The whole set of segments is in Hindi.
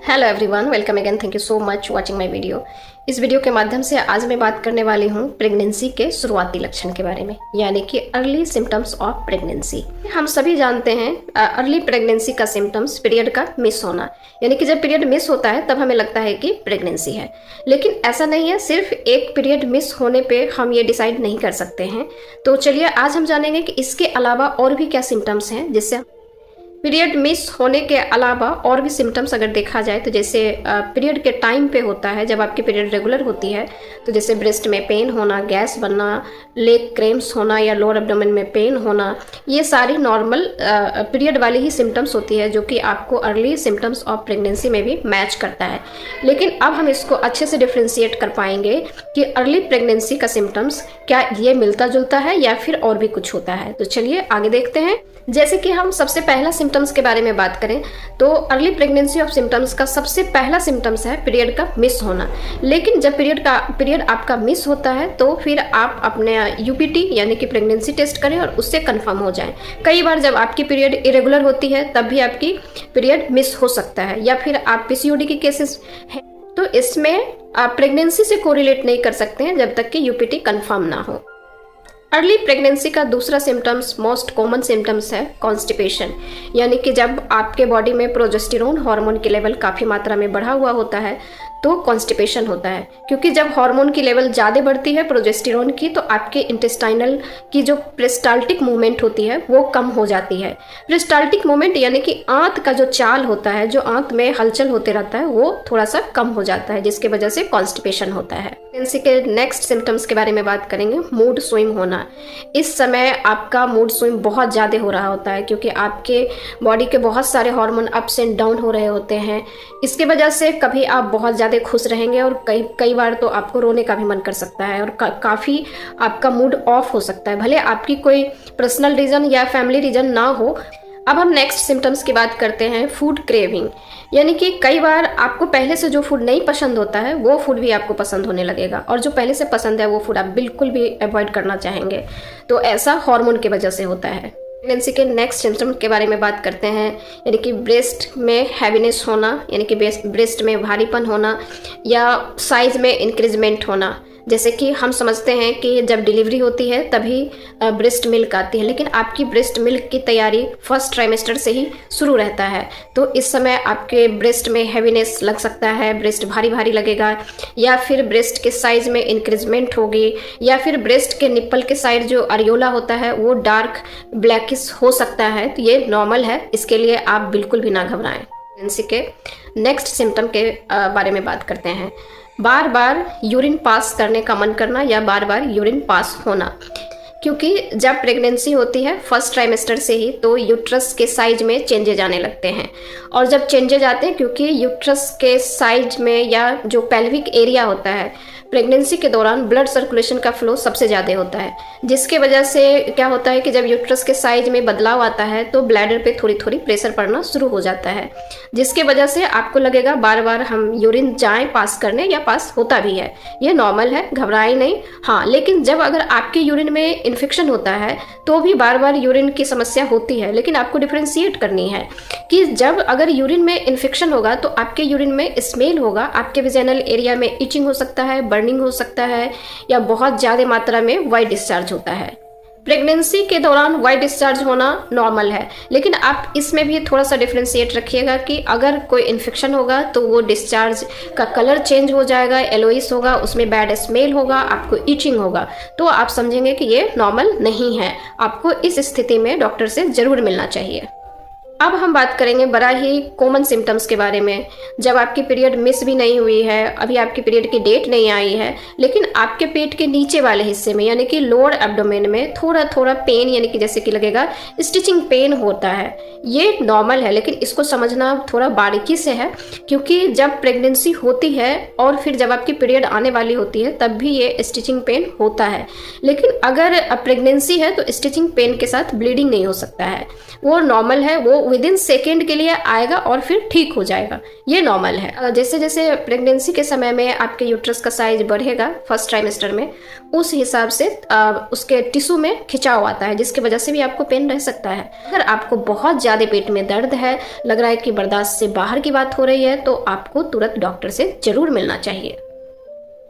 Hello everyone, welcome again. Thank you so much watching my video. इस वीडियो के माध्यम से आज मैं बात करने वाली हूँ प्रेगनेंसी के शुरुआती लक्षण के बारे में, यानी कि अर्ली सिम्टम्स ऑफ प्रेगनेंसी। हम सभी जानते हैं अर्ली प्रेगनेंसी का सिम्टम्स पीरियड का मिस होना, यानी कि जब पीरियड मिस होता है तब हमें लगता है कि प्रेगनेंसी है। लेकिन ऐसा नहीं है, सिर्फ एक पीरियड मिस होने पर हम ये डिसाइड नहीं कर सकते हैं। तो चलिए आज हम जानेंगे कि इसके अलावा और भी क्या सिम्टम्स हैं जिससे पीरियड मिस होने के अलावा और भी सिम्टम्स अगर देखा जाए तो जैसे पीरियड के टाइम पे होता है, जब आपकी पीरियड रेगुलर होती है तो जैसे ब्रेस्ट में पेन होना, गैस बनना, लेग क्रैम्प्स होना या लोअर एब्डोमेन में पेन होना, ये सारी नॉर्मल पीरियड वाली ही सिम्टम्स होती है जो कि आपको अर्ली सिम्टम्स ऑफ प्रेगनेंसी में भी मैच करता है। लेकिन अब हम इसको अच्छे से डिफ्रेंशिएट कर पाएंगे कि अर्ली प्रेगनेंसी का सिम्टम्स क्या ये मिलता जुलता है या फिर और भी कुछ होता है। तो चलिए आगे देखते हैं। जैसे कि हम सबसे पहला सिम्टम्स के बारे में बात करें तो अर्ली प्रेगनेंसी ऑफ सिम्टम्स का सबसे पहला सिम्टम्स है पीरियड का मिस होना। लेकिन जब पीरियड आपका मिस होता है तो फिर आप अपने यूपीटी यानी कि प्रेगनेंसी टेस्ट करें और उससे कंफर्म हो जाएं। कई बार जब आपकी पीरियड इरेगुलर होती है तब भी आपकी पीरियड मिस हो सकता है, या फिर आप पीसीओडी के केसेस हैं तो इसमें आप प्रेगनेंसी से कोरिलेट नहीं कर सकते हैं जब तक कि यूपीटी कंफर्म ना हो। अर्ली प्रेगनेंसी का दूसरा सिम्टम्स, मोस्ट कॉमन सिम्टम्स है कॉन्स्टिपेशन, यानी कि जब आपके बॉडी में प्रोजेस्टेरोन हार्मोन की लेवल काफ़ी मात्रा में बढ़ा हुआ होता है तो कॉन्स्टिपेशन होता है। क्योंकि जब हार्मोन की लेवल ज़्यादा बढ़ती है प्रोजेस्टेरोन की तो आपके इंटेस्टाइनल की जो पेरिस्टाल्टिक मूवमेंट होती है वो कम हो जाती है। पेरिस्टाल्टिक मूवमेंट यानी कि आंत का जो चाल होता है, जो आंत में हलचल होते रहता है, वो थोड़ा सा कम हो जाता है, जिसकी वजह से कॉन्स्टिपेशन होता है। प्रेगनेंसी के नेक्स्ट सिम्टम्स के बारे में बात करेंगे, मूड स्विंग होना। इस समय आपका मूड स्विंग बहुत ज़्यादा हो रहा होता है क्योंकि आपके बॉडी के बहुत सारे हार्मोन अप्स एंड डाउन हो रहे होते हैं। इसकी वजह से कभी आप बहुत ज़्यादा खुश रहेंगे और कई बार तो आपको रोने का भी मन कर सकता है और काफ़ी आपका मूड ऑफ हो सकता है, भले आपकी कोई पर्सनल रीज़न या फैमिली रीज़न ना हो। अब हम नेक्स्ट सिम्टम्स की बात करते हैं, फूड क्रेविंग, यानी कि कई बार आपको पहले से जो फूड नहीं पसंद होता है वो फूड भी आपको पसंद होने लगेगा और जो पहले से पसंद है वो फूड आप बिल्कुल भी अवॉइड करना चाहेंगे। तो ऐसा हार्मोन की वजह से होता है। प्रेगनेंसी के नेक्स्ट सिम्टम के बारे में बात करते हैं, यानी कि ब्रेस्ट में हैवीनेस होना, यानी कि ब्रेस्ट में भारीपन होना या साइज में इंक्रीजमेंट होना। जैसे कि हम समझते हैं कि जब डिलीवरी होती है तभी ब्रेस्ट मिल्क आती है, लेकिन आपकी ब्रेस्ट मिल्क की तैयारी फर्स्ट ट्राइमेस्टर से ही शुरू रहता है। तो इस समय आपके ब्रेस्ट में हैवीनेस लग सकता है, ब्रेस्ट भारी भारी लगेगा, या फिर ब्रेस्ट के साइज़ में इंक्रीजमेंट होगी, या फिर ब्रेस्ट के निप्पल के साइड जो अरियोला होता है वो डार्क ब्लैकिश हो सकता है। तो ये नॉर्मल है, इसके लिए आप बिल्कुल भी ना घबराएं। प्रेगनेंसी के नेक्स्ट सिम्टम के बारे में बात करते हैं, बार बार यूरिन पास करने का मन करना या बार बार यूरिन पास होना। क्योंकि जब प्रेगनेंसी होती है फर्स्ट ट्राइमेस्टर से ही तो यूट्रस के साइज में चेंजेज आने लगते हैं, और जब चेंजेज आते हैं क्योंकि यूट्रस के साइज में या जो पेल्विक एरिया होता है प्रेगनेंसी के दौरान ब्लड सर्कुलेशन का फ्लो सबसे ज़्यादा होता है, जिसके वजह से क्या होता है कि जब यूट्रस के साइज में बदलाव आता है तो ब्लैडर पे थोड़ी थोड़ी प्रेशर पड़ना शुरू हो जाता है, जिसके वजह से आपको लगेगा बार बार हम यूरिन जाएं पास करने, या पास होता भी है। ये नॉर्मल है, घबराएं नहीं। हाँ, लेकिन जब अगर आपके यूरिन में इन्फेक्शन होता है तो भी बार बार यूरिन की समस्या होती है, लेकिन आपको डिफ्रेंशिएट करनी है कि जब अगर यूरिन में इन्फेक्शन होगा तो आपके यूरिन में स्मेल होगा, आपके विजाइनल एरिया में इचिंग हो सकता है, बर्निंग हो सकता है, या बहुत ज़्यादा मात्रा में वाइट डिस्चार्ज होता है। प्रेगनेंसी के दौरान वाइट डिस्चार्ज होना नॉर्मल है, लेकिन आप इसमें भी थोड़ा सा डिफ्रेंशिएट रखिएगा कि अगर कोई इन्फेक्शन होगा तो वो डिस्चार्ज का कलर चेंज हो जाएगा, येलोइश होगा, उसमें बैड स्मेल होगा, आपको इचिंग होगा, तो आप समझेंगे कि ये नॉर्मल नहीं है। आपको इस स्थिति में डॉक्टर से ज़रूर मिलना चाहिए। अब हम बात करेंगे बड़ा ही कॉमन सिम्टम्स के बारे में, जब आपकी पीरियड मिस भी नहीं हुई है, अभी आपकी पीरियड की डेट नहीं आई है, लेकिन आपके पेट के नीचे वाले हिस्से में यानी कि लोअर एब्डोमेन में थोड़ा थोड़ा पेन, यानी कि जैसे कि लगेगा स्टिचिंग पेन होता है। ये नॉर्मल है, लेकिन इसको समझना थोड़ा बारीकी से है, क्योंकि जब प्रेगनेंसी होती है और फिर जब आपकी पीरियड आने वाली होती है तब भी ये स्टिचिंग पेन होता है। लेकिन अगर प्रेगनेंसी है तो स्टिचिंग पेन के साथ ब्लीडिंग नहीं हो सकता है, वो नॉर्मल है, वो विदिन सेकेंड के लिए आएगा और फिर ठीक हो जाएगा, ये नॉर्मल है। जैसे जैसे प्रेगनेंसी के समय में आपके यूट्रस का साइज बढ़ेगा फर्स्ट ट्राइमेस्टर में, उस हिसाब से उसके टिश्यू में खिंचाव आता है, जिसकी वजह से भी आपको पेन रह सकता है। अगर आपको बहुत ज़्यादा पेट में दर्द है, लग रहा है कि बर्दाश्त से बाहर की बात हो रही है, तो आपको तुरंत डॉक्टर से ज़रूर मिलना चाहिए।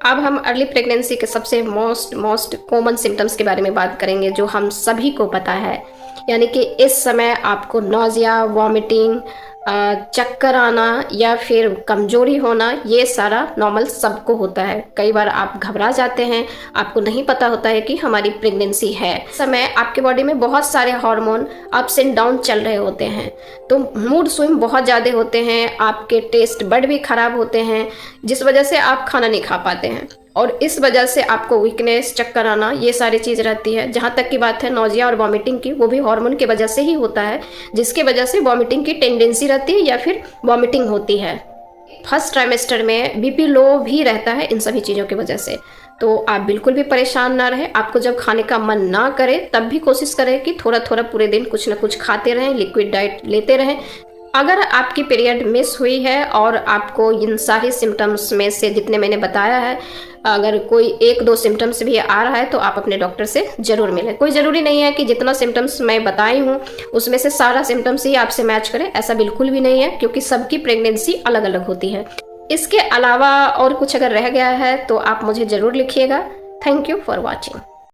अब हम अर्ली प्रेगनेंसी के सबसे मोस्ट कॉमन सिम्टम्स के बारे में बात करेंगे, जो हम सभी को पता है। यानी कि इस समय आपको नौजिया, वॉमिटिंग, चक्कर आना या फिर कमजोरी होना, ये सारा नॉर्मल सबको होता है। कई बार आप घबरा जाते हैं, आपको नहीं पता होता है कि हमारी प्रेगनेंसी है। इस समय आपके बॉडी में बहुत सारे हार्मोन अप्स एंड डाउन चल रहे होते हैं, तो मूड स्विंग बहुत ज़्यादा होते हैं, आपके टेस्ट बड भी ख़राब होते हैं, जिस वजह से आप खाना नहीं खा पाते हैं, और इस वजह से आपको वीकनेस, चक्कर आना, ये सारी चीज़ रहती है। जहाँ तक की बात है नौजिया और वॉमिटिंग की, वो भी हार्मोन की वजह से ही होता है, जिसकी वजह से वॉमिटिंग की टेंडेंसी रहती है या फिर वॉमिटिंग होती है। फर्स्ट ट्राइमेस्टर में बीपी लो भी रहता है इन सभी चीज़ों की वजह से। तो आप बिल्कुल भी परेशान ना रहें। आपको जब खाने का मन ना करे तब भी कोशिश करें कि थोड़ा थोड़ा पूरे दिन कुछ ना कुछ खाते रहें, लिक्विड डाइट लेते रहें। अगर आपकी पीरियड मिस हुई है और आपको इन सारे सिम्टम्स में से जितने मैंने बताया है, अगर कोई 1-2 सिम्टम्स भी आ रहा है, तो आप अपने डॉक्टर से ज़रूर मिलें। कोई ज़रूरी नहीं है कि जितना सिम्टम्स मैं बताई हूँ उसमें से सारा सिम्टम्स ही आपसे मैच करें, ऐसा बिल्कुल भी नहीं है, क्योंकि सबकी प्रेगनेंसी अलग अलग होती है। इसके अलावा और कुछ अगर रह गया है तो आप मुझे ज़रूर लिखिएगा। Thank you for watching.